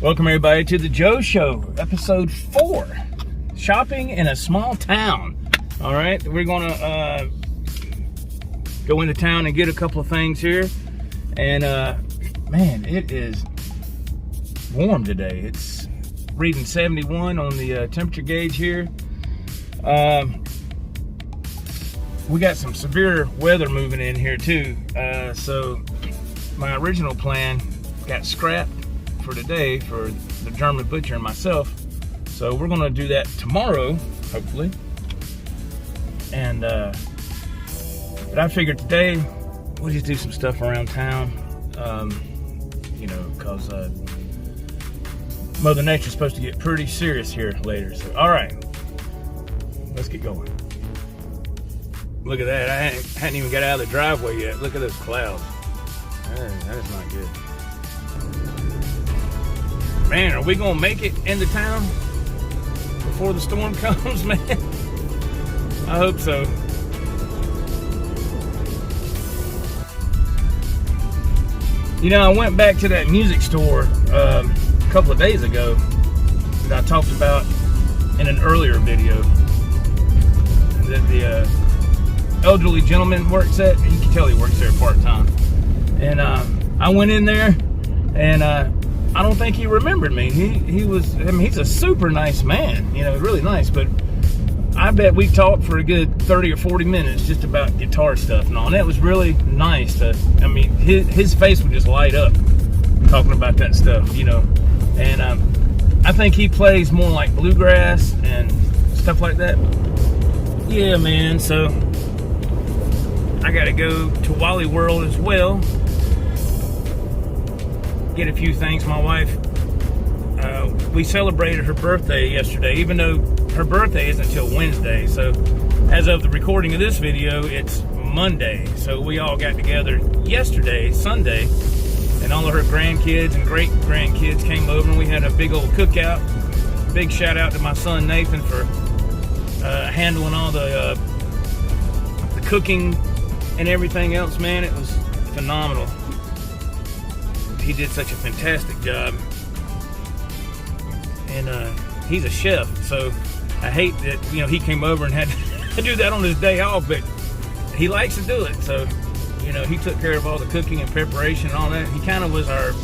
Welcome everybody to the Joe Show, episode 4, shopping in a small town. All right, we're gonna go into town and get a couple of things here. And man, it is warm today. It's reading 71 on the temperature gauge here. We got some severe weather moving in here too. So my original plan got scrapped for today for the German butcher and myself. So we're gonna do that tomorrow, hopefully. And but I figured today we'll just do some stuff around town. You know, cause Mother Nature's supposed to get pretty serious here later. So all right, let's get going. Look at that, I hadn't even got out of the driveway yet. Look at those clouds. That is not good. Man, are we gonna make it into town before the storm comes, man? I hope so. You know, I went back to that music store a couple of days ago that I talked about in an earlier video that the elderly gentleman works at. You can tell he works there part-time. And I went in there and I don't think he remembered me. He was, I mean, he's a super nice man, you know, really nice, but I bet we talked for a good 30 or 40 minutes just about guitar stuff and all. And that was really nice to, I mean, his face would just light up talking about that stuff, you know. And I think he plays more like bluegrass and stuff like that. Yeah, man, so I gotta go to Wally World as well. Get a few things. My wife, we celebrated her birthday yesterday, even though her birthday isn't until Wednesday. So as of the recording of this video, it's Monday. So we all got together yesterday, Sunday, and all of her grandkids and great grandkids came over and we had a big old cookout. Big shout out to my son Nathan for handling all the cooking and everything else, man. It was phenomenal. He did such a fantastic job. And he's a chef, so I hate that, you know, he came over and had to do that on his day off, but he likes to do it. So, you know, he took care of all the cooking and preparation and all that. He kind of was our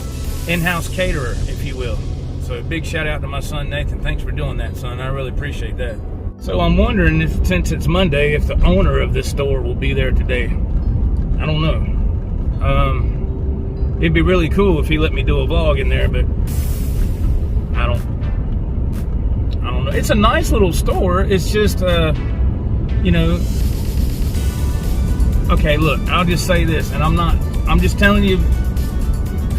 in-house caterer, if you will. So big shout out to my son Nathan. Thanks for doing that, son. I really appreciate that. So I'm wondering if, since it's Monday, if the owner of this store will be there today. I don't know. It'd be really cool if he let me do a vlog in there, but I don't know. It's a nice little store. It's just, you know, okay, look, I'll just say this, and I'm just telling you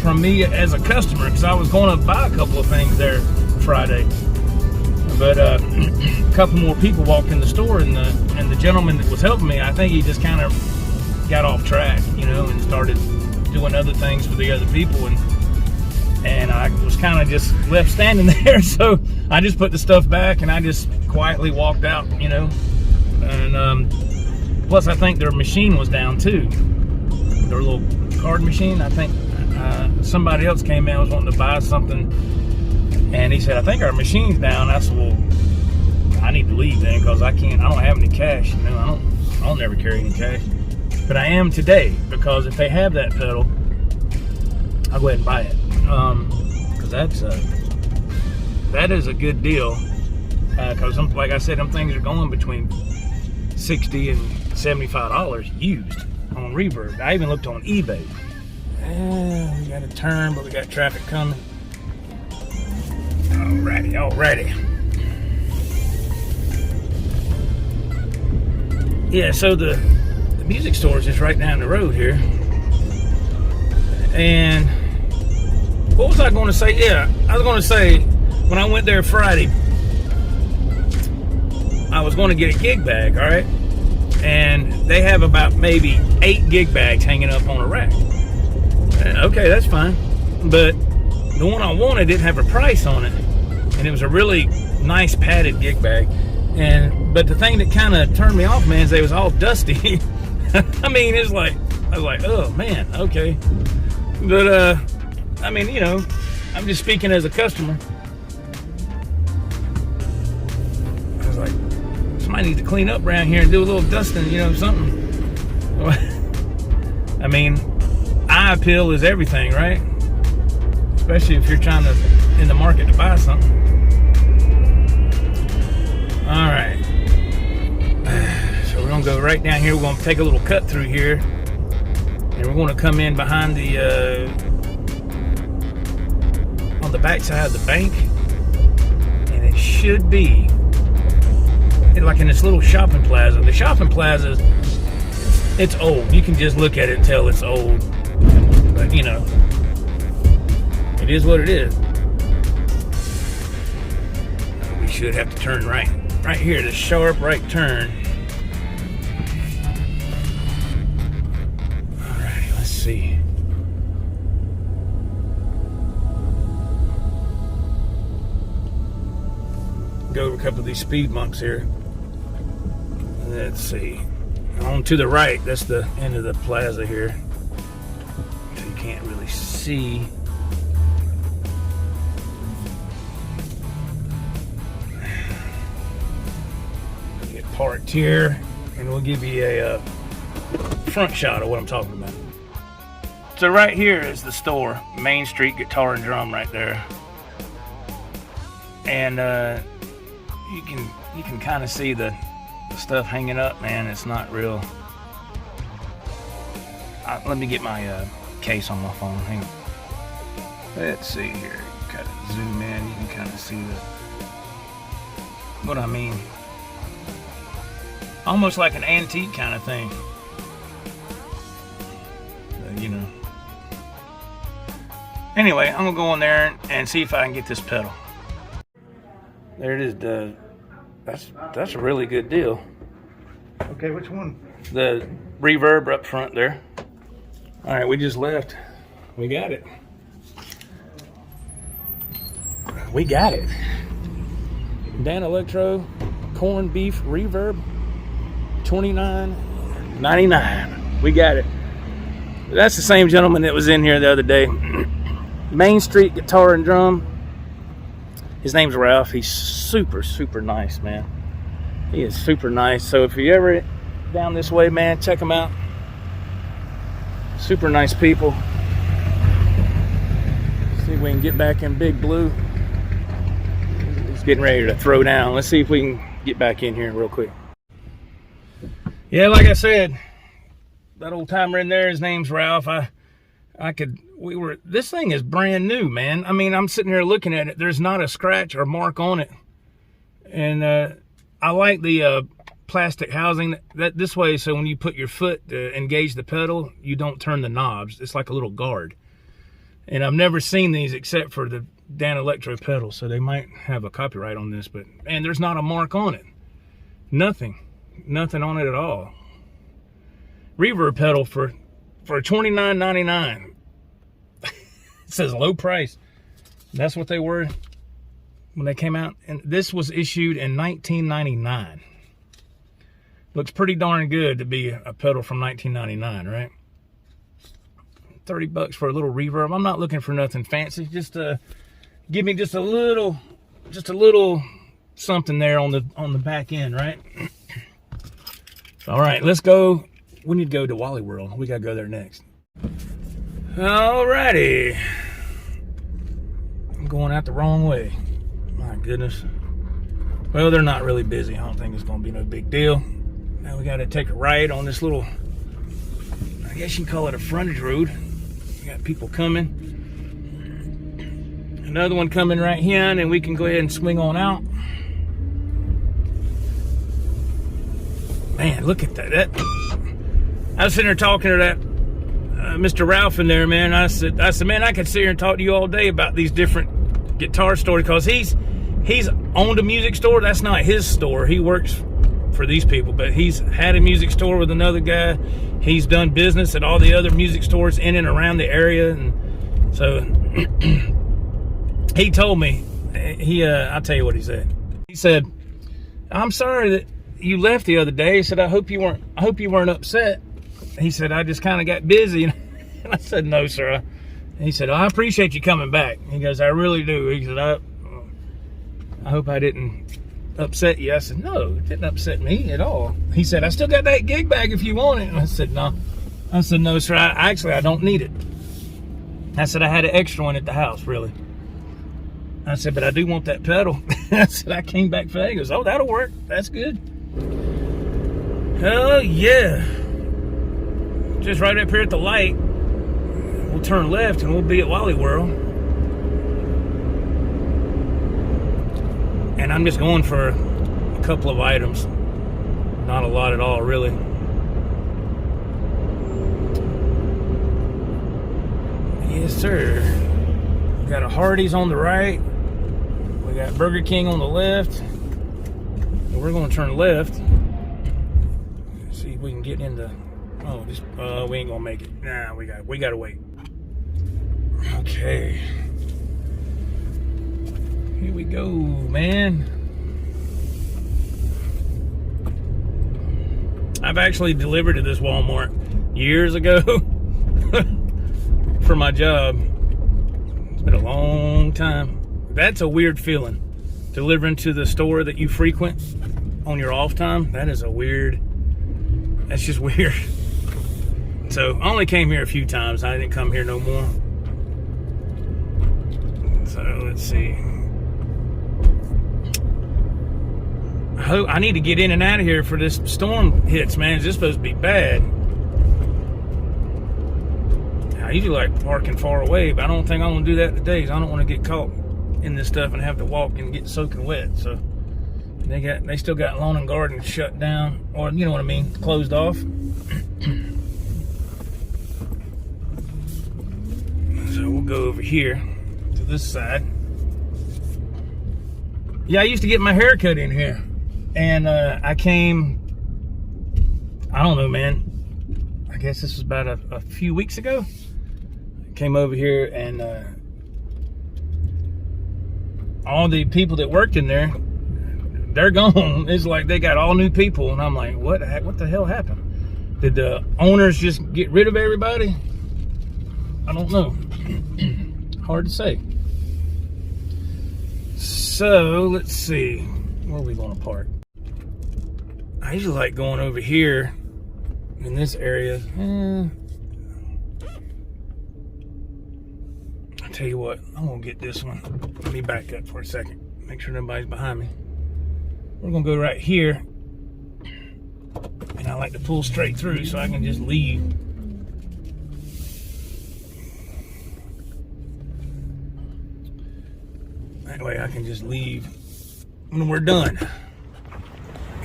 from me as a customer, because I was going to buy a couple of things there Friday, but a couple more people walked in the store, and the gentleman that was helping me, I think he just kind of got off track, you know, and started doing other things for the other people, and I was kind of just left standing there. So I just put the stuff back and I just quietly walked out, you know. And plus I think their machine was down too, their little card machine. I think somebody else came in, was wanting to buy something, and he said, I think our machine's down. I said, well, I need to leave then, because I don't have any cash, you know. I'll never carry any cash. But I am today, because if they have that pedal, I'll go ahead and buy it. Because that is a good deal. Because like I said, them things are going between $60 and $75 used on Reverb. I even looked on eBay. We got a turn, but we got traffic coming. Alrighty. Yeah, so the music store is just right down the road here. And what was I going to say? Yeah, I was going to say, when I went there Friday, I was going to get a gig bag, all right? And they have about maybe 8 gig bags hanging up on a rack. Okay, that's fine. But the one I wanted didn't have a price on it. And it was a really nice padded gig bag. But the thing that kind of turned me off, man, is they was all dusty. I mean, I was like, oh man, okay. But I mean, you know, I'm just speaking as a customer. I was like, somebody needs to clean up around here and do a little dusting, you know, something. I mean, eye appeal is everything, right? Especially if you're trying to, in the market to buy something. All right. So we're gonna go right down here. We're gonna take a little cut through here. And we're gonna come in behind the, on the back side of the bank. And it should be like in this little shopping plaza. The shopping plaza, it's old. You can just look at it and tell it's old. But you know, it is what it is. We should have to turn right. Right here, the sharp right turn. Alright, let's see. Go over a couple of these speed bumps here. Let's see. On to the right, that's the end of the plaza here. So you can't really see. Get parked here, and we'll give you a front shot of what I'm talking about. So right here is the store, Main Street Guitar and Drum, right there. And you can kind of see the stuff hanging up, man. It's not real. Let me get my case on my phone. Hang on. Let's see here. You gotta zoom in. You can kind of see what I mean. Almost like an antique kind of thing. You know. Anyway, I'm gonna go in there and see if I can get this pedal. There it is. That's a really good deal. Okay, which one? The reverb up front there. All right, we just left. We got it. We got it. Dan Electro corned beef reverb, $29.99. We got it. That's the same gentleman that was in here the other day. Main Street Guitar and Drum. His name's Ralph. He's super, super nice, man. He is super nice. So if you're ever down this way, man, check him out. Super nice people. See if we can get back in Big Blue. He's getting ready to throw down. Let's see if we can get back in here real quick. Yeah, like I said, that old timer in there, his name's Ralph. This thing is brand new, man. I mean, I'm sitting here looking at it. There's not a scratch or mark on it. And I like the plastic housing that this way, so when you put your foot to engage the pedal, you don't turn the knobs. It's like a little guard. And I've never seen these except for the Dan Electro pedal, so they might have a copyright on this, but and there's not a mark on it. Nothing on it at all. Reverb pedal for $29.99. It says low price. That's what they were when they came out. And this was issued in 1999. Looks pretty darn good to be a pedal from 1999, right? $30 for a little reverb. I'm not looking for nothing fancy. Just give me just a little something there on the back end, right? All right, let's go. We need to go to Wally World. We gotta go there next. Alrighty. I'm going out the wrong way. My goodness. Well, they're not really busy. I don't think it's gonna be no big deal. Now we gotta take a right on this little, I guess you can call it a frontage road. We got people coming. Another one coming right here, and we can go ahead and swing on out. Man, look at that. I was sitting there talking to that Mr. Ralph in there, man. I said, man, I could sit here and talk to you all day about these different guitar stores, because he's owned a music store. That's not his store. He works for these people, but he's had a music store with another guy. He's done business at all the other music stores in and around the area, and so he told me, I'll tell you what he said. He said, "I'm sorry that you left the other day." He said, I hope you weren't upset." He said, "I just kind of got busy." And I said, "No, sir. And he said, oh, I appreciate you coming back. He goes, I really do. He said, I hope I didn't upset you. I said, no, it didn't upset me at all. He said, I still got that gig bag if you want it. And I said, no. I said, no, sir, I don't need it. I said, I had an extra one at the house, really. I said, but I do want that pedal. I said, I came back for that. He goes, oh, that'll work. That's good. Oh, yeah. Just right up here at the light. We'll turn left and we'll be at Wally World. And I'm just going for a couple of items. Not a lot at all, really. Yes, sir. We got a Hardee's on the right. We got Burger King on the left. And we're going to turn left. See if we can get into... Oh, we ain't going to make it. Nah, we got to wait. Okay. Here we go, man. I've actually delivered to this Walmart years ago for my job. It's been a long time. That's a weird feeling. Delivering to the store that you frequent on your off time. That's just weird. So I only came here a few times. I didn't come here no more. So let's see. I need to get in and out of here for this storm hits, man. Is this supposed to be bad? I usually like parking far away, but I don't think I'm gonna do that today because I don't want to get caught in this stuff and have to walk and get soaking wet. So they still got lawn and garden shut down, or you know what I mean, closed off. So we'll go over here to this side. Yeah, I used to get my hair cut in here. And I came, I don't know, man. I guess this was about a few weeks ago. I came over here and all the people that worked in there, they're gone. It's like they got all new people. And I'm like, what the hell happened? Did the owners just get rid of everybody? I don't know. Hard to say. So, let's see. Where are we going to park? I usually like going over here in this area. I'll tell you what, I'm going to get this one. Let me back up for a second. Make sure nobody's behind me. We're going to go right here. And I like to pull straight through so I can just leave. That way I can just leave when we're done.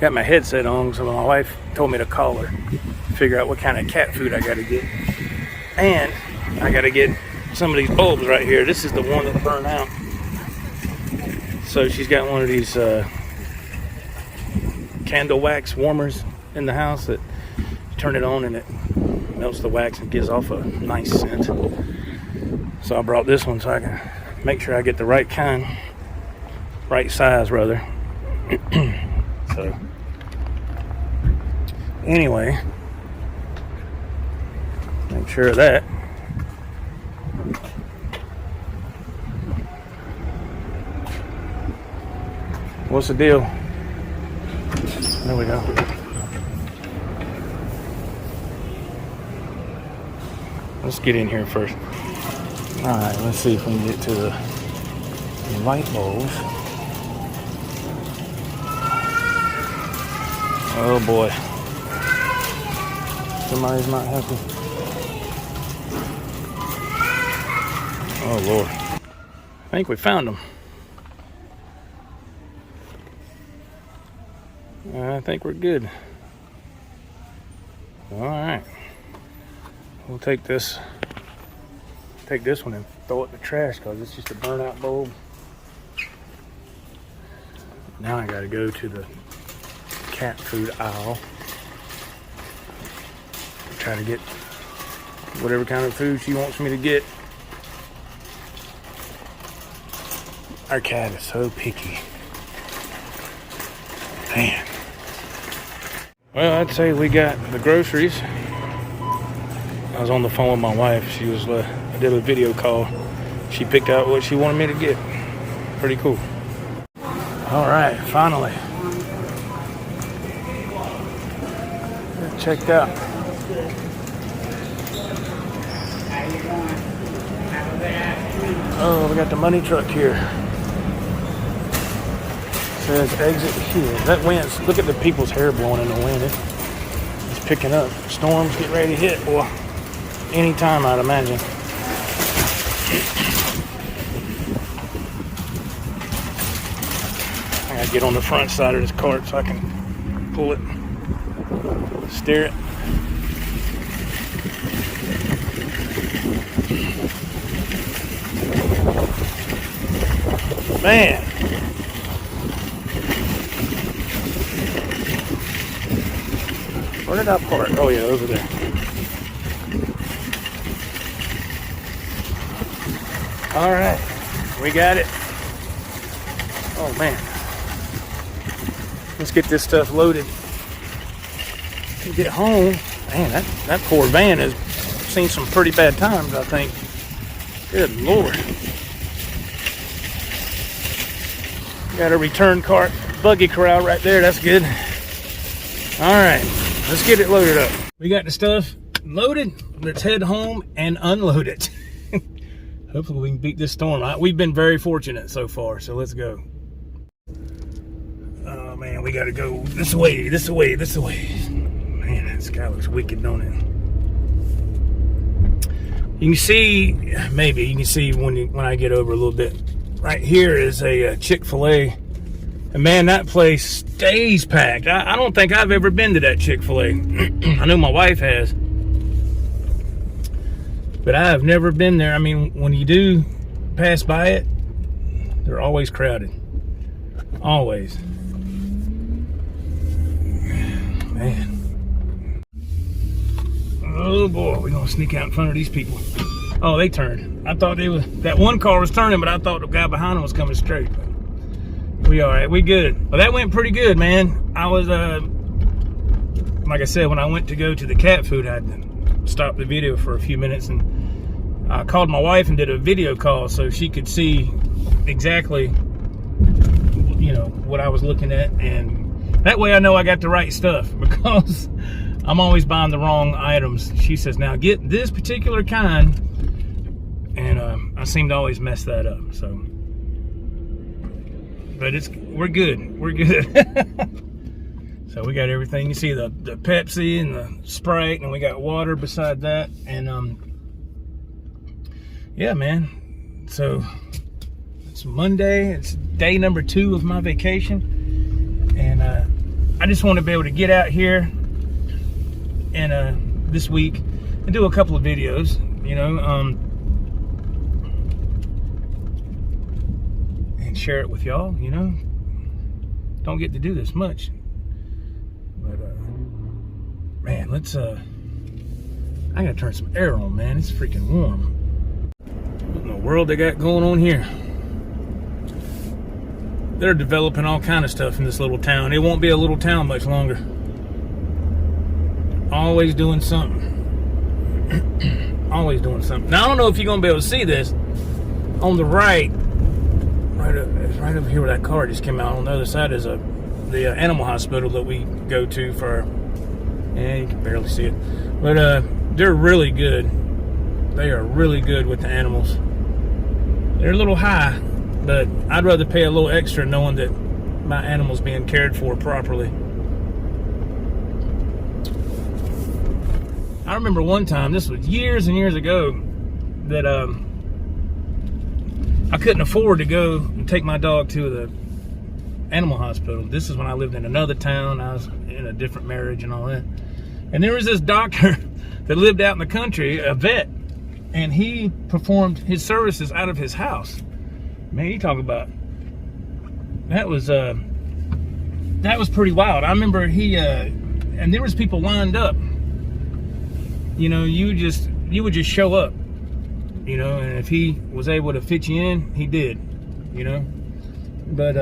Got my headset on, so my wife told me to call her, figure out what kind of cat food I gotta get. And I gotta get some of these bulbs right here. This is the one that burned out. So she's got one of these candle wax warmers in the house that you turn it on and it melts the wax and gives off a nice scent. So I brought this one so I can make sure I get the right kind, right size rather. So anyway, make sure of that. What's the deal? There we go. Let's get in here first. Alright, let's see if we can get to the light bulbs. Oh boy. Somebody's not happy. Oh Lord. I think we found them. I think we're good. Alright. We'll take this one and throw it in the trash because it's just a burnout bulb. Now I gotta go to the cat food aisle. Try to get whatever kind of food she wants me to get. Our cat is so picky. Man. Well, I'd say we got the groceries. I was on the phone with my wife. She was I did a video call. She picked out what she wanted me to get. Pretty cool. All right, finally. Checked out. Oh, we got the money truck here. Says exit here. That wind's, look at the people's hair blowing in the wind. It's picking up. Storms get ready to hit. Well, anytime, I'd imagine. I gotta get on the front side of this cart so I can pull it, steer it. Man. Where did I park? Oh yeah, over there. All right, we got it. Oh man. Let's get this stuff loaded and get home. Man, that poor van has seen some pretty bad times, I think. Good Lord. Got a return cart, buggy corral right there. That's good. All right, let's get it loaded up. We got the stuff loaded. Let's head home and unload it. Hopefully we can beat this storm. We've been very fortunate so far, so let's go. Oh man, we gotta go this way, this way, this way. Man, that sky looks wicked, don't it? You can see, maybe you can see when I get over a little bit. Right here is a Chick-fil-A. And man, that place stays packed. I don't think I've ever been to that Chick-fil-A. I know my wife has. But I have never been there. I mean, when you do pass by it, they're always crowded. Always. Man. Oh boy, we're gonna sneak out in front of these people. Oh, they turned. I thought they was, that one car was turning, but I thought the guy behind them was coming straight. We all right, we good. Well, that went pretty good, man. I was, like I said, when I went to go to the cat food, I stopped the video for a few minutes and I called my wife and did a video call so she could see exactly, you know, what I was looking at. And that way I know I got the right stuff, because I'm always buying the wrong items. She says, now get this particular kind. And I seem to always mess that up, so. But we're good, we're good. So we got everything. You see the Pepsi and the Sprite, and we got water beside that. And yeah, man. So it's Monday, it's day number 2 of my vacation. And I just want to be able to get out here and this week and do a couple of videos, you know, and share it with y'all, you know. Don't get to do this much, but man, let's I gotta turn some air on, man. It's freaking warm. What in the world they got going on here? They're developing all kind of stuff in this little town. It won't be a little town much longer. Always doing something. Always doing something. Now, I don't know if you're going to be able to see this. On the right over here where that car just came out, on the other side is the animal hospital that we go to for, yeah, you can barely see it. But they're really good. They are really good with the animals. They're a little high, but I'd rather pay a little extra knowing that my animal's being cared for properly. I remember one time, this was years and years ago, that I couldn't afford to go and take my dog to the animal hospital. This is when I lived in another town. I was in a different marriage and all that. And there was this doctor that lived out in the country, a vet, and he performed his services out of his house. Man, you talk about, that was pretty wild. I remember and there was people lined up. You know, you would just show up, you know, and if he was able to fit you in, he did, you know. But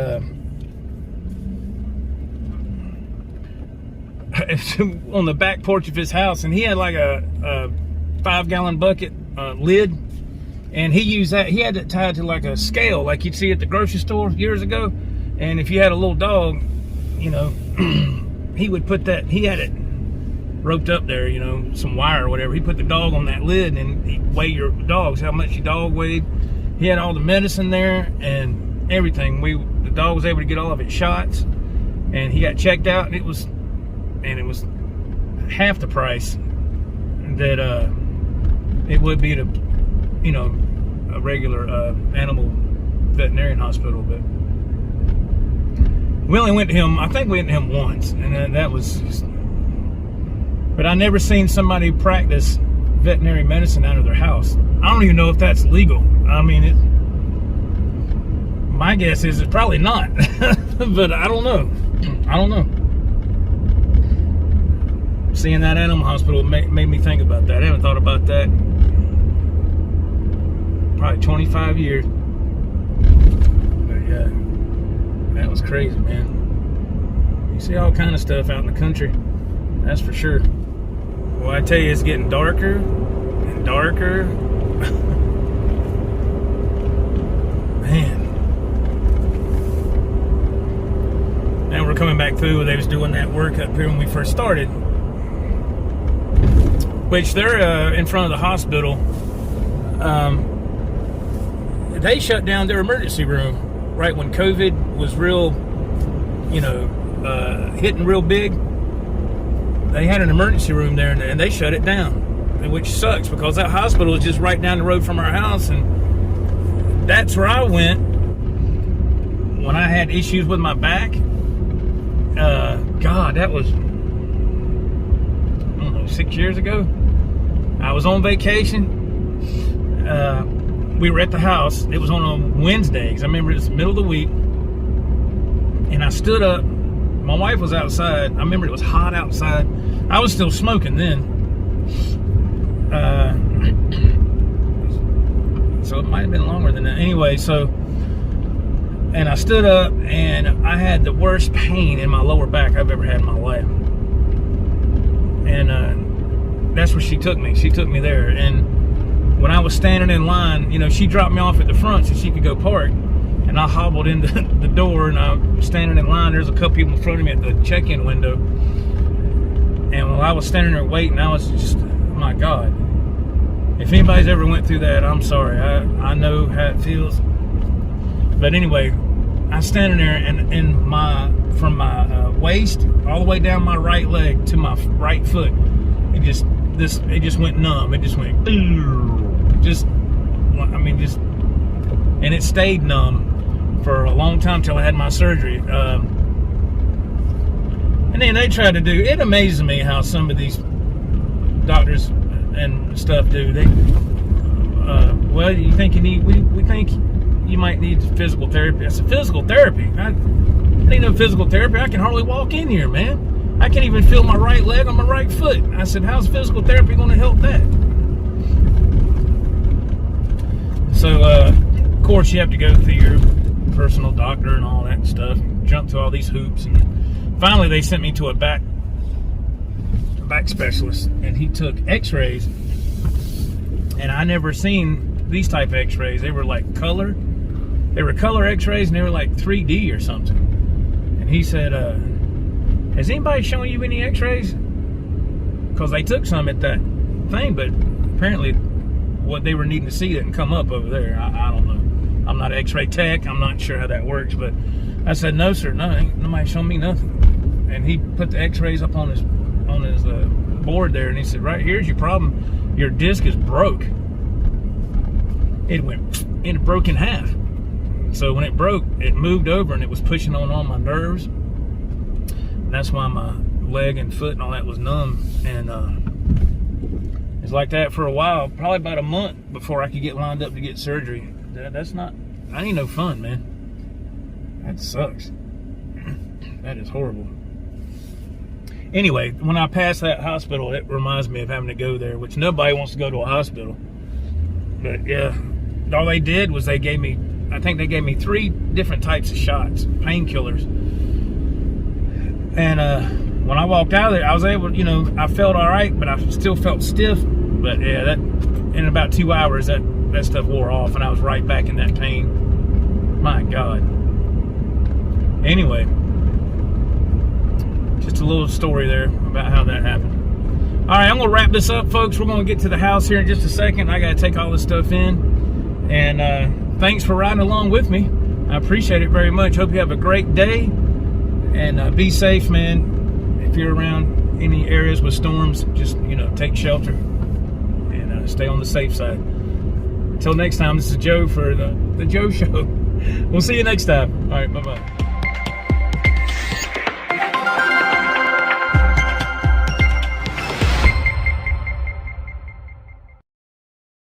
on the back porch of his house, and he had like a 5-gallon bucket lid, And he used that. He had it tied to like a scale, like you'd see at the grocery store years ago. And if you had a little dog, you know, he would put that. He had it roped up there, you know, some wire or whatever. He put the dog on that lid and he'd weigh your dogs, how much your dog weighed. He had all the medicine there and everything. The dog was able to get all of its shots, and he got checked out, and it was half the price that it would be to, you know, a regular animal veterinarian hospital. But we only went to him, I think we went to him once, and that was just, but I never seen somebody practice veterinary medicine out of their house. I don't even know if that's legal. I mean, my guess is it's probably not, but I don't know. Seeing that animal hospital made me think about that. I haven't thought about that probably 25 years. But yeah, that was crazy, man. You see all kind of stuff out in the country, that's for sure. Well, I tell you, it's getting darker and darker. Man. Now we're coming back through where they was doing that work up here when we first started. Which they're in front of the hospital. They shut down their emergency room right when COVID was real, you know, hitting real big. They had an emergency room there, and they shut it down, which sucks because that hospital is just right down the road from our house, and that's where I went when I had issues with my back. God, that was, I don't know, 6 years ago. I was on vacation. We were at the house. It was on a Wednesday, because I remember it was the middle of the week, and I stood up. My wife was outside. I remember it was hot outside. I was still smoking then. So it might have been longer than that. Anyway, and I stood up, and I had the worst pain in my lower back I've ever had in my life. And that's where she took me. She took me there. And when I was standing in line, you know, she dropped me off at the front so she could go park. And I hobbled into the door, and I was standing in line. There's a couple people in front of me at the check-in window. And while I was standing there waiting, I was just, my God. If anybody's ever went through that, I'm sorry. I know how it feels. But anyway, I'm standing there, and from my waist all the way down my right leg to my right foot, it just went numb. It just went, and it stayed numb for a long time till I had my surgery. And then they tried to do, it amazes me how some of these doctors and stuff do. They, well, you think you need, we think you might need physical therapy. I said, physical therapy? I need no physical therapy. I can hardly walk in here, man. I can't even feel my right leg on my right foot. I said, how's physical therapy going to help that? So, of course, you have to go through your personal doctor and all that stuff, jump through all these hoops, and finally they sent me to a back specialist, and he took x-rays, and I never seen these type of x-rays. They were like color x-rays, and they were like 3D or something. And he said, has anybody shown you any x-rays? Because they took some at that thing, but apparently what they were needing to see didn't come up over there. I don't know. I'm not an x-ray tech. I'm not sure how that works, but I said, no, sir, no, ain't nobody showing me nothing. And he put the x-rays up on his board there, and he said, right here's your problem. Your disc is broke. It broke in half. So when it broke, it moved over, and it was pushing on all my nerves. And that's why my leg and foot and all that was numb. And it's like that for a while, probably about a month before I could get lined up to get surgery. That ain't no fun, man. That sucks. That is horrible. Anyway, when I pass that hospital, it reminds me of having to go there, which nobody wants to go to a hospital. But yeah, all they did was I think they gave me 3 different types of shots, painkillers. And when I walked out of there, I was able, I felt all right, but I still felt stiff. But yeah, that in about 2 hours, that that stuff wore off, and I was right back in that pain. My God. Anyway, just a little story there about how that happened. All right, I'm going to wrap this up, folks. We're going to get to the house here in just a second. I got to take all this stuff in. And thanks for riding along with me. I appreciate it very much. Hope you have a great day. And be safe, man. If you're around any areas with storms, just, take shelter. And stay on the safe side. Until next time, this is Joe for the Joe Show. We'll see you next time. All right, bye-bye.